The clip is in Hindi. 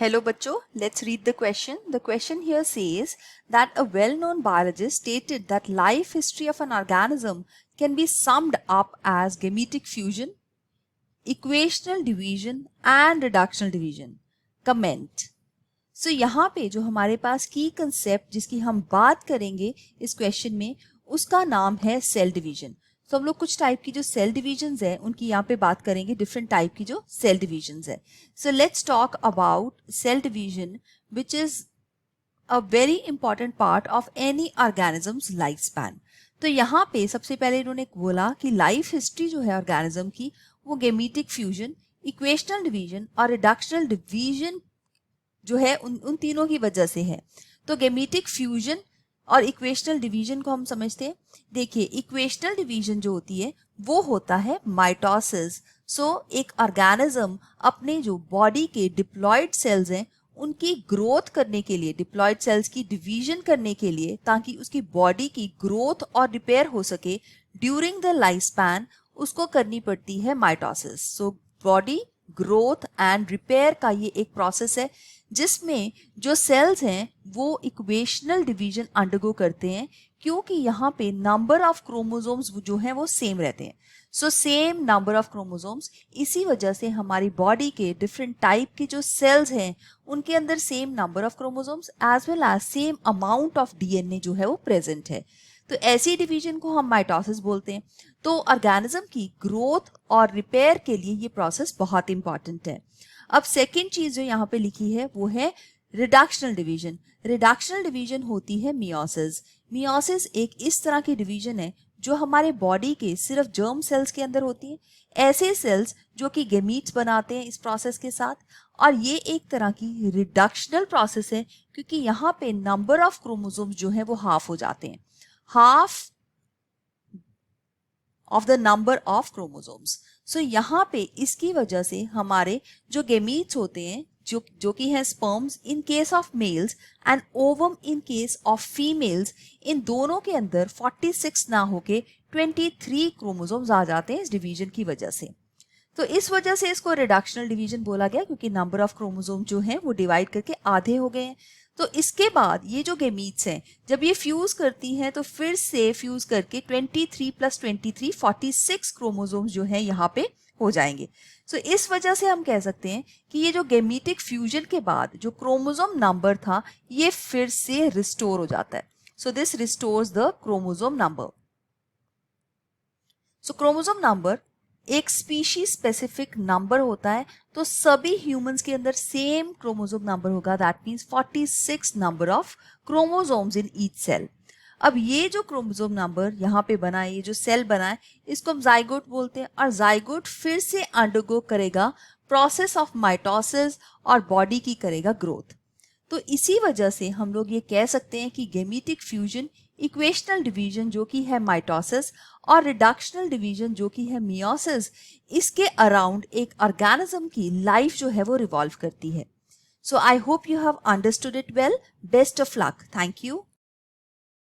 Hello बच्चों, let's read the question. The question here says that a well-known biologist stated that life history of an organism can be summed up as gametic fusion, equational division and reductional division. Comment. So यहाँ पे जो हमारे पास की कंसेप्ट जिसकी हम बात करेंगे इस क्वेश्चन में उसका नाम है सेल डिवीजन. तो हम लोग कुछ टाइप की जो सेल डिवीजन्स है उनकी यहाँ पे बात करेंगे, डिफरेंट टाइप की जो सेल डिवीजन्स है. So let's talk about cell division which is a very important part of any organism's life span. तो यहाँ पे सबसे पहले इन्होंने बोला कि लाइफ हिस्ट्री जो है ऑर्गेनिज्म की वो गेमेटिक फ्यूजन, इक्वेशनल डिवीजन और रिडक्शनल डिवीजन जो है उन तीनों की वजह से है. तो गेमेटिक फ्यूजन और इक्वेशनल डिवीजन को हम समझते हैं. देखिए, इक्वेशनल डिवीजन जो होती है वो होता है माइटोसिस. सो एक ऑर्गेनिज्म अपने जो बॉडी के डिप्लॉयड सेल्स हैं उनकी ग्रोथ करने के लिए, डिप्लॉयड सेल्स की डिवीजन करने के लिए, ताकि उसकी बॉडी की ग्रोथ और रिपेयर हो सके ड्यूरिंग द लाइफ स्पैन, उसको करनी पड़ती है mitosis. So body growth and repair का ये एक प्रोसेस है जिसमें जो सेल्स हैं वो इक्वेशनल डिवीजन अंडरगो करते हैं, क्योंकि यहाँ पे नंबर ऑफ क्रोमोसोम्स जो हैं वो सेम रहते हैं. So same number of chromosomes, इसी वजह से हमारी बॉडी के डिफरेंट टाइप के जो सेल्स हैं उनके अंदर same number of chromosomes as well as same amount of DNA जो है वो प्रेजेंट है. तो ऐसी डिवीजन को हम माइटोसिस बोलते हैं. तो ऑर्गेनिज्म की ग्रोथ और रिपेयर के लिए ये प्रोसेस बहुत इंपॉर्टेंट है. अब सेकेंड चीज जो यहाँ पे लिखी है वो है रिडक्शनल डिवीजन. रिडक्शनल डिवीजन होती है मियोसिस. मियोसिस एक इस तरह की डिवीजन है जो हमारे बॉडी के सिर्फ जर्म सेल्स के अंदर होती है, ऐसे सेल्स जो कि गेमीट्स बनाते हैं इस प्रोसेस के साथ. और ये एक तरह की रिडक्शनल प्रोसेस है क्योंकि यहाँ पे नंबर ऑफ क्रोमोसोम्स जो है वो हाफ हो जाते हैं, half of the number of chromosomes. So यहाँ पे इसकी वजह से हमारे जो गेमीट्स होते हैं जो कि हैं sperms in case of males and ovum in case of females, इन दोनों के अंदर 46 ना होके 23 क्रोमोसोम्स आ जाते हैं इस डिवीजन की वजह से. तो इस वजह से इसको रिडक्शनल डिवीजन बोला गया क्योंकि नंबर ऑफ क्रोमोसोम जो हैं वो डिवाइड करके आधे हो गए हैं. तो इसके बाद ये जो गेमीट्स हैं जब ये फ्यूज करती हैं तो फिर से फ्यूज करके 23 + 23 46 क्रोमोसोम्स जो हैं यहाँ पे हो जाएंगे. सो इस वजह से हम कह सकते हैं कि ये जो गेमेटिक फ्यूजन के बाद जो क्रोमोसोम नंबर था ये फिर से रिस्टोर हो जाता है. So this restores the chromosome number. So chromosome number एक स्पीशीज स्पेसिफिक नंबर होता है. तो सभी ह्यूमंस के अंदर सेम क्रोमोसोम नंबर होगा. That means 46 number of chromosomes in each cell. अब ये जो क्रोमोसोम नंबर यहाँ पे बना है, ये जो सेल बना है, इसको हम जाइगोट बोलते हैं. और जाइगोट फिर से अंडरगो करेगा प्रोसेस ऑफ माइटोसिस और बॉडी की करेगा ग्रोथ. तो इसी वजह से हम लोग ये कह सकते हैं कि गेमेटिक फ्यूजन, इक्वेशनल डिवीजन जो कि है माइटोसिस और रिडक्शनल डिवीजन जो कि है मियोसिस, इसके अराउंड एक ऑर्गेनिज्म की लाइफ जो है वो रिवॉल्व करती है. So I hope you have understood it well. Best of luck. Thank you.